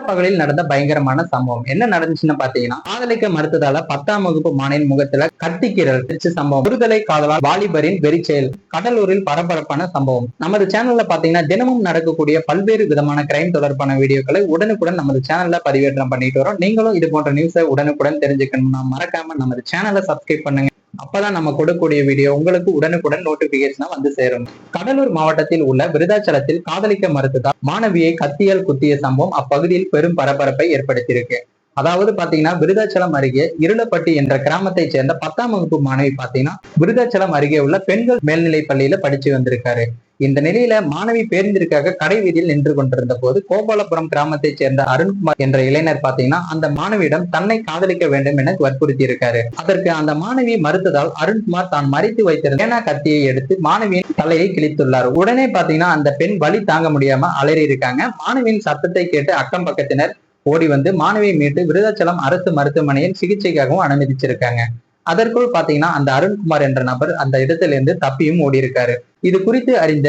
பகலில் நடந்த பயங்கரமான சம்பவம் என்ன நடந்துச்சுன்னு பாத்தீங்கன்னா, காதலிக்க மறுத்ததால 10ஆம் வகுப்பு மாணவியின் முகத்துல கத்திக்கீரல் திருச்சி சம்பவம். விடுதலை காதலால் வாலிபரின் வெறிச்செயல். கடலூரில் பரபரப்பான சம்பவம். நமது சேனல்ல பாத்தீங்கன்னா தினமும் நடக்கக்கூடிய பல்வேறு விதமான கிரைம் தொடர்பான வீடியோக்களை உடனுக்குடன் நமது சேனல்ல பதிவேற்றம் பண்ணிட்டு வரோம். நீங்களும் இது போன்ற நியூஸை உடனுக்குடன் தெரிஞ்சுக்கணும்னா மறக்காம நமது சேனலை சப்ஸ்கிரைப் பண்ணுங்க. அப்பதான் நம்ம கொடுக்கக்கூடிய வீடியோ உங்களுக்கு உடனுக்குடன் நோட்டிபிகேஷனா வந்து சேரும். கடலூர் மாவட்டத்தில் உள்ள விருதாச்சலத்தில் காதலிக்க மறுத்ததால் மாணவியை கத்தியால் குத்திய சம்பவம் அப்பகுதியில் பெரும் பரபரப்பை ஏற்படுத்தியிருக்கு. அதாவது பாத்தீங்கன்னா விருதாச்சலம் அருகே இருளப்பட்டி என்ற கிராமத்தை சேர்ந்த 10ஆம் வகுப்பு மாணவி பாத்தீங்கன்னா விருதாச்சலம் அருகே உள்ள பெண்கள் மேல்நிலை பள்ளியில படிச்சு வந்திருக்காரு. இந்த நிலையில மாணவி பேருந்திற்காக கடை வீதியில் நின்று கொண்டிருந்த போது கோபாலபுரம் கிராமத்தை சேர்ந்த அருண்குமார் என்ற இளைஞர் பாத்தீங்கன்னா அந்த மாணவியிடம் தன்னை காதலிக்க வேண்டும் என வற்புறுத்தி இருக்காரு. அதற்கு அந்த மாணவி மறுத்ததால் அருண்குமார் தான் மறைத்து வைத்திருந்த பேனா கத்தியை எடுத்து மாணவியின் தலையை கிழித்துள்ளார். உடனே பாத்தீங்கன்னா அந்த பெண் வலி தாங்க முடியாம அலறி இருக்காங்க. மாணவியின் சத்தத்தை கேட்டு அக்கம் பக்கத்தினர் ஓடி வந்து மாணவியை மீட்டு விருதாச்சலம் அரசு மருத்துவமனையில் சிகிச்சைக்காகவும் அனுமதிச்சிருக்காங்க. அதற்குள் பாத்தீங்கன்னா அந்த அருண்குமார் என்ற நபர் அந்த இடத்திலிருந்து தப்பியும் ஓடி இருக்காரு. இது குறித்து அறிந்த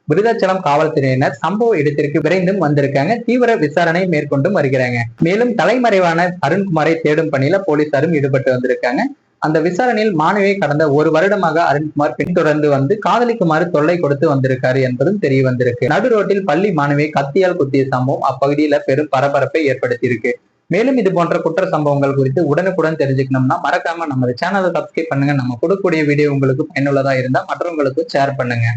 விருதாச்சலம் காவல்துறையினர் சம்பவ இடத்திற்கு விரைந்தும் வந்திருக்காங்க. தீவிர விசாரணை மேற்கொண்டும் வருகிறாங்க. மேலும் தலைமறைவான அருண்குமாரை தேடும் பணியில போலீசாரும் ஈடுபட்டு வந்திருக்காங்க. அந்த விசாரணையில் மாணவியை கடந்த 1 வருடமாக அருண்குமார் பின்தொடர்ந்து வந்து காதலிக்குமாறு தொல்லை கொடுத்து வந்திருக்காரு என்பதும் தெரிய வந்திருக்கு. நடு ரோட்டில் பள்ளி மாணவியை கத்தியால் குத்திய சம்பவம் அப்பகுதியில பெரும் பரபரப்பை ஏற்படுத்தியிருக்கு. மேலும் இது போன்ற குற்ற சம்பவங்கள் குறித்து உடனுக்குடன் தெரிஞ்சுக்கணும்னா மறக்காம நம்ம சேனலை சப்ஸ்கிரைப் பண்ணுங்க. நம்ம கொடுக்கக்கூடிய வீடியோ உங்களுக்கு பயனுள்ளதா இருந்தா மற்றவங்களுக்கு ஷேர் பண்ணுங்க.